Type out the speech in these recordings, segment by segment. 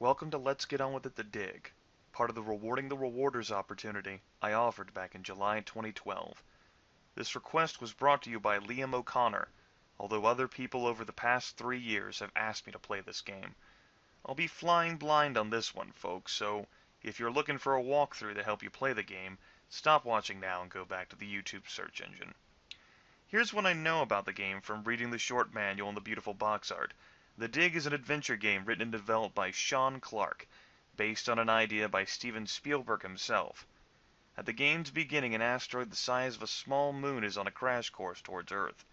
Welcome to Let's Get On With It The Dig, part of the Rewarding the Rewarders opportunity I offered back in July 2012. This request was brought to you by Liam O'Connor, although other people over the past 3 years have asked me to play this game. I'll be flying blind on this one, folks, so if you're looking for a walkthrough to help you play the game, stop watching now and go back to the YouTube search engine. Here's what I know about the game from reading the short manual and the beautiful box art. The Dig is an adventure game written and developed by Sean Clark, based on an idea by Steven Spielberg himself. At the game's beginning, an asteroid the size of a small moon is on a crash course towards Earth.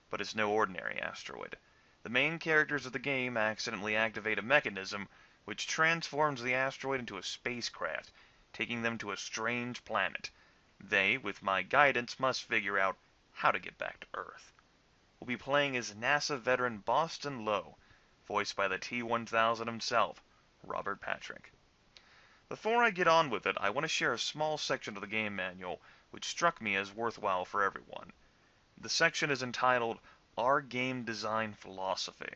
But it's no ordinary asteroid. The main characters of the game accidentally activate a mechanism which transforms the asteroid into a spacecraft, taking them to a strange planet. They, with my guidance, must figure out how to get back to Earth. We'll be playing as NASA veteran Boston Lowe, voiced by the T-1000 himself, Robert Patrick. Before I get on with it, I want to share a small section of the game manual which struck me as worthwhile for everyone. The section is entitled, Our Game Design Philosophy.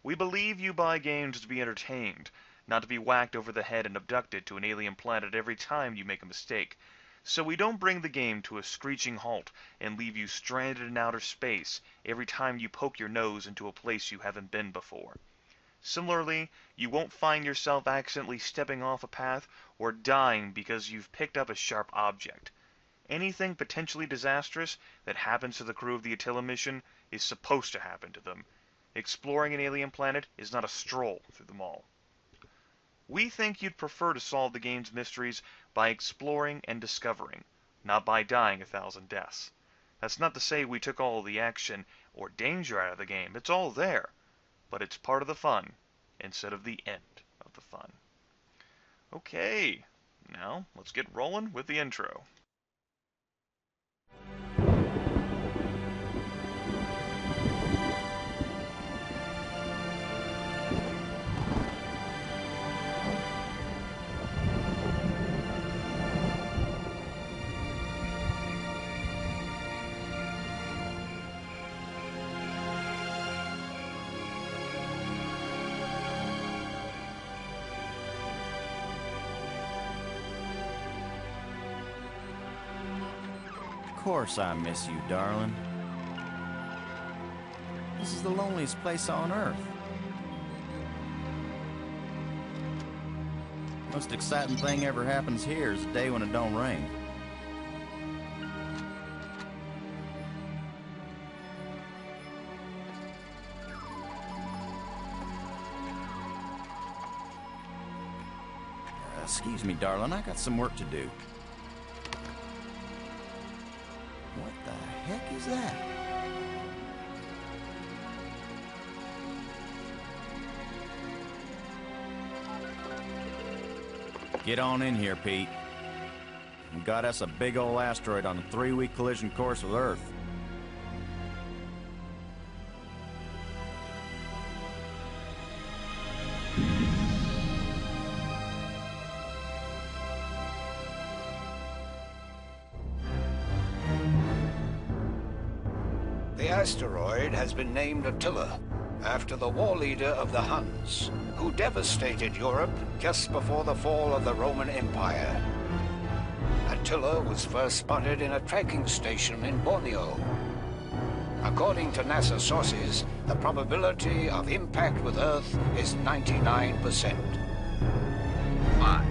We believe you buy games to be entertained, not to be whacked over the head and abducted to an alien planet every time you make a mistake. So we don't bring the game to a screeching halt and leave you stranded in outer space every time you poke your nose into a place you haven't been before. Similarly, you won't find yourself accidentally stepping off a path or dying because you've picked up a sharp object. Anything potentially disastrous that happens to the crew of the Attila mission is supposed to happen to them. Exploring an alien planet is not a stroll through them all. We think you'd prefer to solve the game's mysteries by exploring and discovering, not by dying 1,000 deaths. That's not to say we took all the action or danger out of the game. It's all there. But it's part of the fun, instead of the end of the fun. Okay, now let's get rolling with the intro. Of course I miss you, darling. This is the loneliest place on Earth. Most exciting thing ever happens here is the day when it don't rain. Excuse me, darling, I got some work to do. What the heck is that? Get on in here, Pete. We got us a big old asteroid on a 3-week collision course with Earth. The asteroid has been named Attila, after the war leader of the Huns, who devastated Europe just before the fall of the Roman Empire. Attila was first spotted in a tracking station in Borneo. According to NASA sources, the probability of impact with Earth is 99%. 5,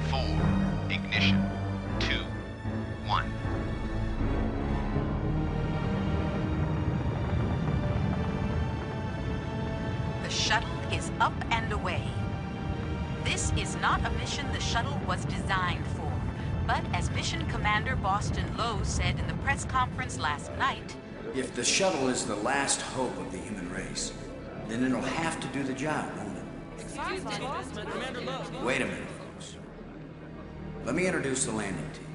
4, ignition, 2, 1. The shuttle is up and away. This is not a mission the shuttle was designed for, but as Mission Commander Boston Lowe said in the press conference last night, if the shuttle is the last hope of the human race, then it'll have to do the job, won't it? Wait a minute, folks. Let me introduce the landing team.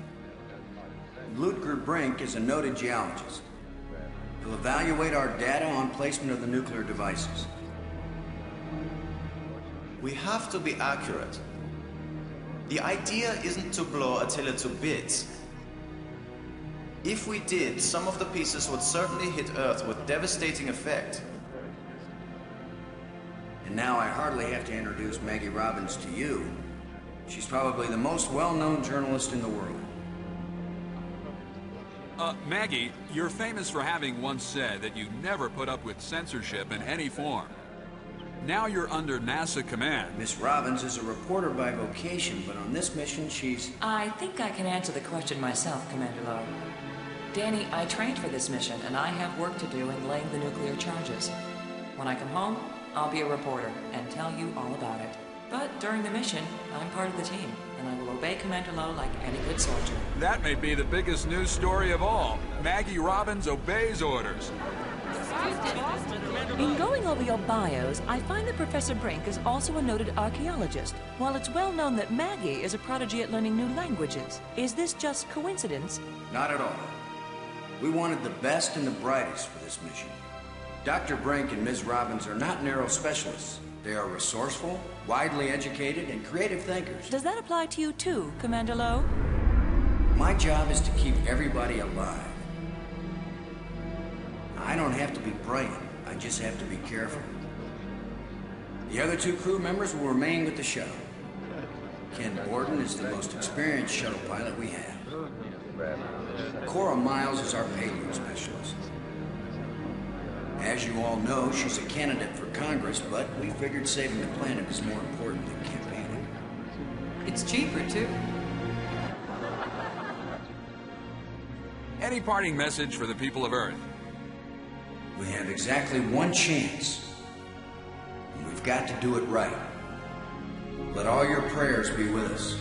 Ludger Brink is a noted geologist. He'll evaluate our data on placement of the nuclear devices. We have to be accurate. The idea isn't to blow Attila to bits. If we did, some of the pieces would certainly hit Earth with devastating effect. And now I hardly have to introduce Maggie Robbins to you. She's probably the most well-known journalist in the world. Maggie, you're famous for having once said that you never put up with censorship in any form. Now you're under NASA command. Miss Robbins is a reporter by vocation, but on this mission she's... I think I can answer the question myself, Commander Lowe. Danny, I trained for this mission, and I have work to do in laying the nuclear charges. When I come home, I'll be a reporter and tell you all about it. But during the mission, I'm part of the team, and I will obey Commander Lowe like any good soldier. That may be the biggest news story of all. Maggie Robbins obeys orders. In going over your bios, I find that Professor Brink is also a noted archaeologist, while it's well known that Maggie is a prodigy at learning new languages. Is this just coincidence? Not at all. We wanted the best and the brightest for this mission. Dr. Brink and Ms. Robbins are not narrow specialists. They are resourceful, widely educated, and creative thinkers. Does that apply to you too, Commander Lowe? My job is to keep everybody alive. I don't have to be brilliant. I just have to be careful. The other two crew members will remain with the shuttle. Ken Borden is the most experienced shuttle pilot we have. Cora Miles is our payload specialist. As you all know, she's a candidate for Congress, but we figured saving the planet is more important than campaigning. It's cheaper, too. Any parting message for the people of Earth? We have exactly one chance, and we've got to do it right. Let all your prayers be with us.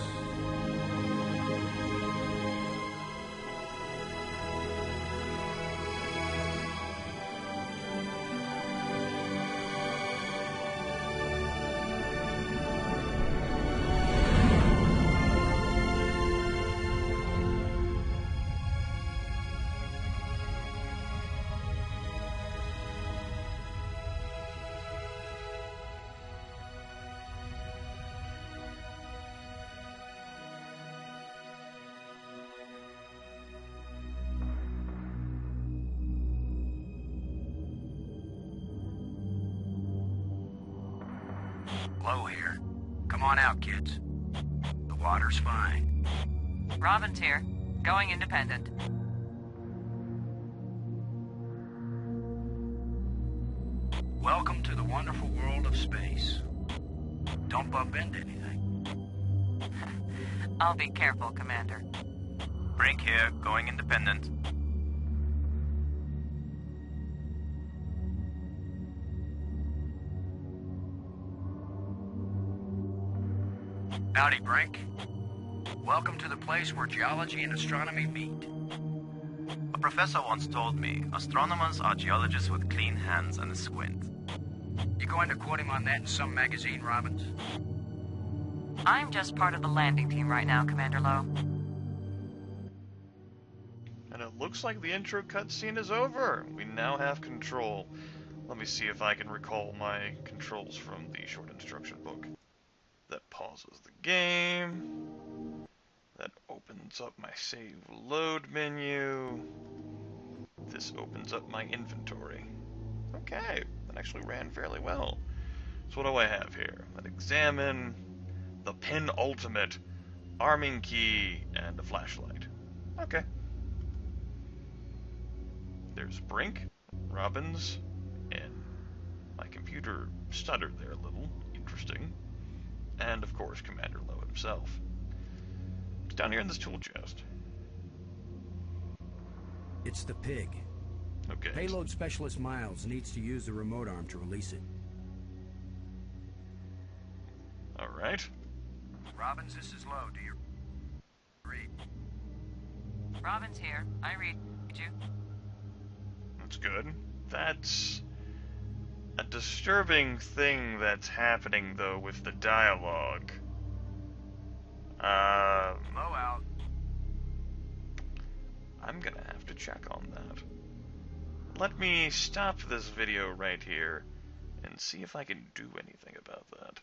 Low here. Come on out, kids. The water's fine. Robbins here. Going independent. Welcome to the wonderful world of space. Don't bump into anything. I'll be careful, Commander. Brink here, going independent. Howdy, Brink. Welcome to the place where geology and astronomy meet. A professor once told me, astronomers are geologists with clean hands and a squint. You going to quote him on that in some magazine, Robbins? I'm just part of the landing team right now, Commander Lowe. And it looks like the intro cutscene is over. We now have control. Let me see if I can recall my controls from the short instruction book. That pauses the game. That opens up my save load menu. This opens up my inventory. Okay, that actually ran fairly well. So what do I have here? Let's examine the penultimate arming key and a flashlight. Okay. There's Brink, Robbins, and my computer stuttered there a little. Interesting. And, of course, Commander Lowe himself. It's down here in this tool chest. It's the pig. Okay. Payload Specialist Miles needs to use the remote arm to release it. Alright. Robbins, this is Lowe. Do you read? Robbins here. I read you. That's good. That's a disturbing thing that's happening, though, with the dialogue. Lowe out. I'm gonna have to check on that. Let me stop this video right here and see if I can do anything about that.